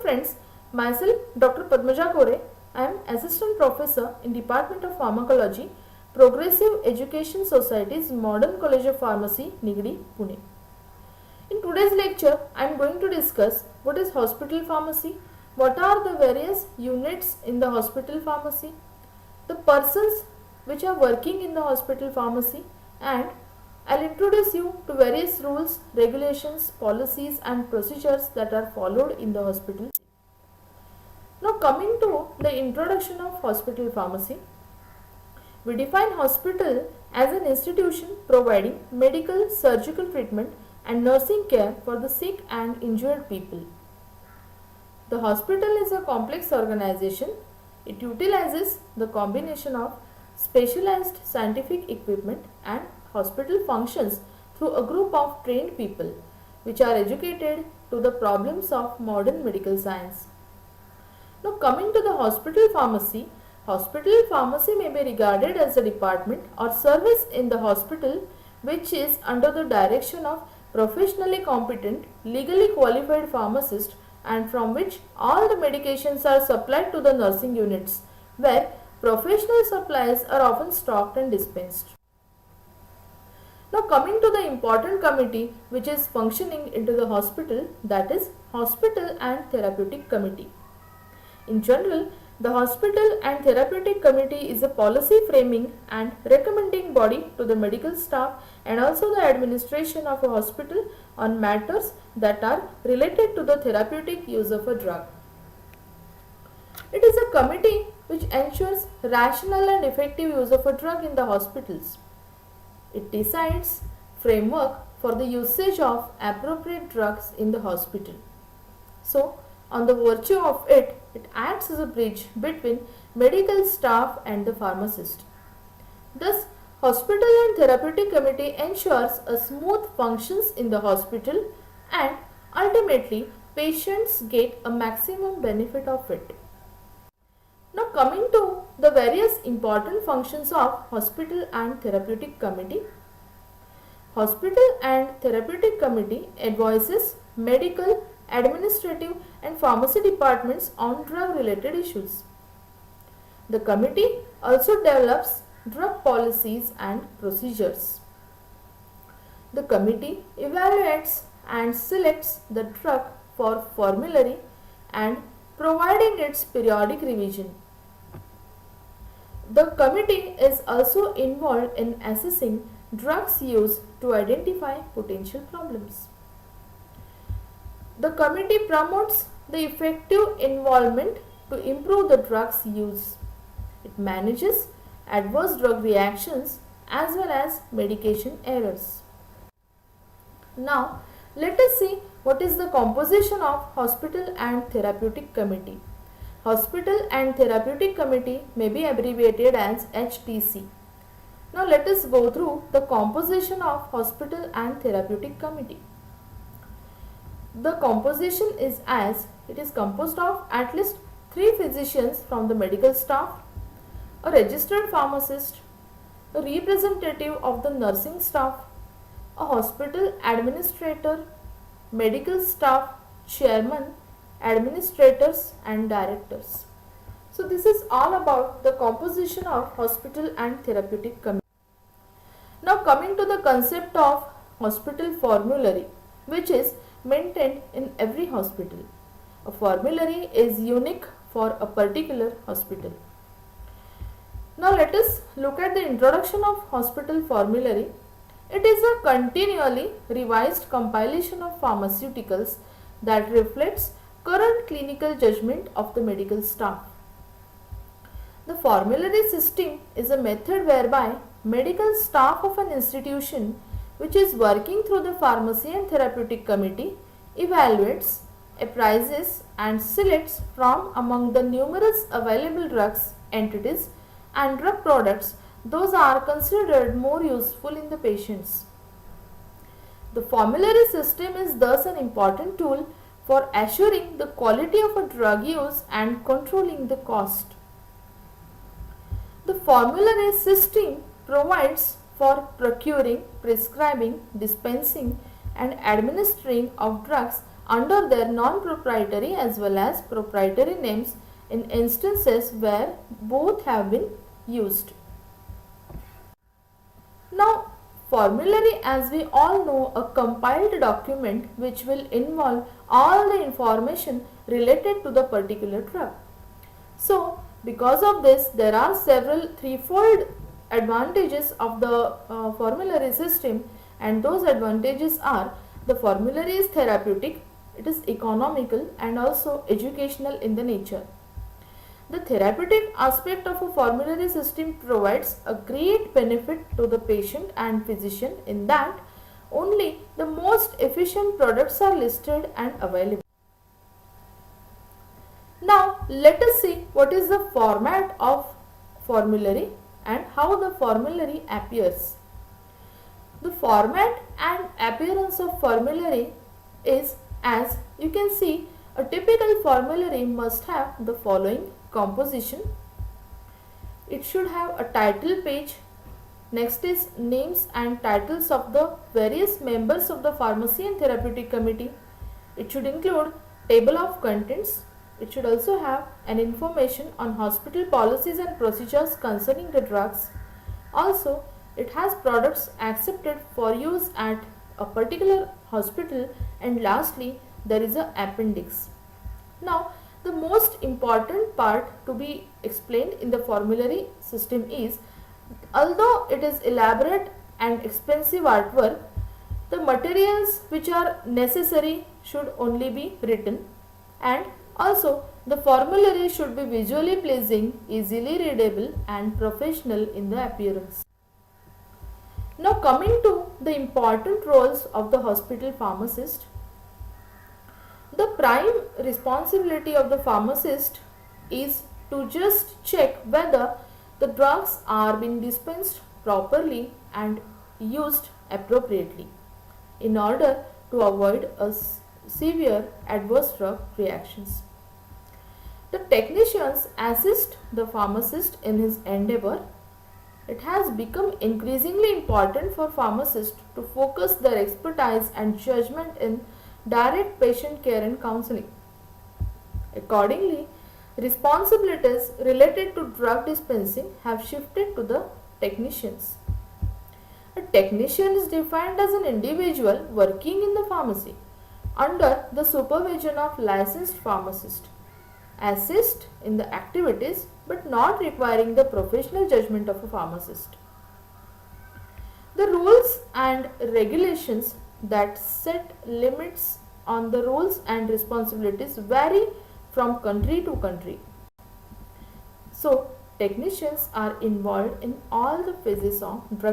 friends, myself Dr. Padmaja Kore. I am Assistant Professor in Department of Pharmacology, Progressive Education Society's Modern College of Pharmacy, Nigadi, Pune. In today's lecture, I am going to discuss what is hospital pharmacy, what are the various units in the hospital pharmacy, the persons which are working in the hospital pharmacy, and I'll introduce you to various rules, regulations, policies and procedures that are followed in the hospital. Now coming to the introduction of hospital pharmacy, we define hospital as an institution providing medical, surgical treatment and nursing care for the sick and injured people. The hospital is a complex organization. It utilizes the combination of specialized scientific equipment and hospital functions through a group of trained people which are educated to the problems of modern medical science. Now coming to the hospital pharmacy may be regarded as a department or service in the hospital which is under the direction of professionally competent, legally qualified pharmacist, and from which all the medications are supplied to the nursing units where professional supplies are often stocked and dispensed. Now coming to the important committee which is functioning into the hospital, that is Hospital and Therapeutic Committee. In general, the Hospital and Therapeutic Committee is a policy framing and recommending body to the medical staff and also the administration of a hospital on matters that are related to the therapeutic use of a drug. It is a committee which ensures rational and effective use of a drug in the hospitals. It decides framework for the usage of appropriate drugs in the hospital. So, on the virtue of it, it acts as a bridge between medical staff and the pharmacist. Thus, Hospital and Therapeutic Committee ensures a smooth functions in the hospital and ultimately patients get a maximum benefit of it. Now coming to the various important functions of Hospital and Therapeutic Committee. Hospital and Therapeutic Committee advises medical, administrative and pharmacy departments on drug related issues. The committee also develops drug policies and procedures. The committee evaluates and selects the drug for formulary and providing its periodic revision. The committee is also involved in assessing drugs use to identify potential problems. The committee promotes the effective involvement to improve the drugs use. It manages adverse drug reactions as well as medication errors. Now, let us see what is the composition of Hospital and Therapeutic Committee. Hospital and Therapeutic Committee may be abbreviated as HTC. Now let us go through the composition of Hospital and Therapeutic Committee. The composition is as it is composed of at least 3 physicians from the medical staff, a registered pharmacist, a representative of the nursing staff, a hospital administrator, medical staff, chairman, administrators and directors. So this is all about the composition of Hospital and Therapeutic Committee. Now coming to the concept of hospital formulary, which is maintained in every hospital. A formulary is unique for a particular hospital. Now let us look at the introduction of hospital formulary. It is a continually revised compilation of pharmaceuticals that reflects current clinical judgment of the medical staff. The formulary system is a method whereby medical staff of an institution which is working through the Pharmacy and Therapeutic Committee evaluates, appraises and selects from among the numerous available drugs, entities and drug products those are considered more useful in the patients. The formulary system is thus an important tool for assuring the quality of a drug use and controlling the cost. The formulary system provides for procuring, prescribing, dispensing and administering of drugs under their non-proprietary as well as proprietary names in instances where both have been used. Now, formulary, as we all know, a compiled document which will involve all the information related to the particular drug. So, because of this, there are several threefold advantages of the formulary system, and those advantages are: the formulary is therapeutic, it is economical, and also educational in the nature. The therapeutic aspect of a formulary system provides a great benefit to the patient and physician in that only the most efficient products are listed and available. Now, let us see what is the format of formulary and how the formulary appears. The format and appearance of formulary is, as you can see, a typical formulary must have the following composition. It should have a title page. Next is names and titles of the various members of the pharmacy and therapeutic committee. It should include table of contents. It should also have an information on hospital policies and procedures concerning the drugs. Also, it has products accepted for use at a particular hospital, and lastly, there is an appendix. Now, the most important part to be explained in the formulary system is, although it is elaborate and expensive artwork, the materials which are necessary should only be written, and also the formulary should be visually pleasing, easily readable, and professional in the appearance. Now, coming to the important roles of the hospital pharmacist. The prime responsibility of the pharmacist is to just check whether the drugs are being dispensed properly and used appropriately in order to avoid severe adverse drug reactions. The technicians assist the pharmacist in his endeavor. It has become increasingly important for pharmacists to focus their expertise and judgment in direct patient care and counseling. Accordingly, responsibilities related to drug dispensing have shifted to the technicians. A technician is defined as an individual working in the pharmacy under the supervision of licensed pharmacist, assist in the activities but not requiring the professional judgment of a pharmacist. The rules and regulations that set limits on the roles and responsibilities vary from country to country. So, technicians are involved in all the phases of drug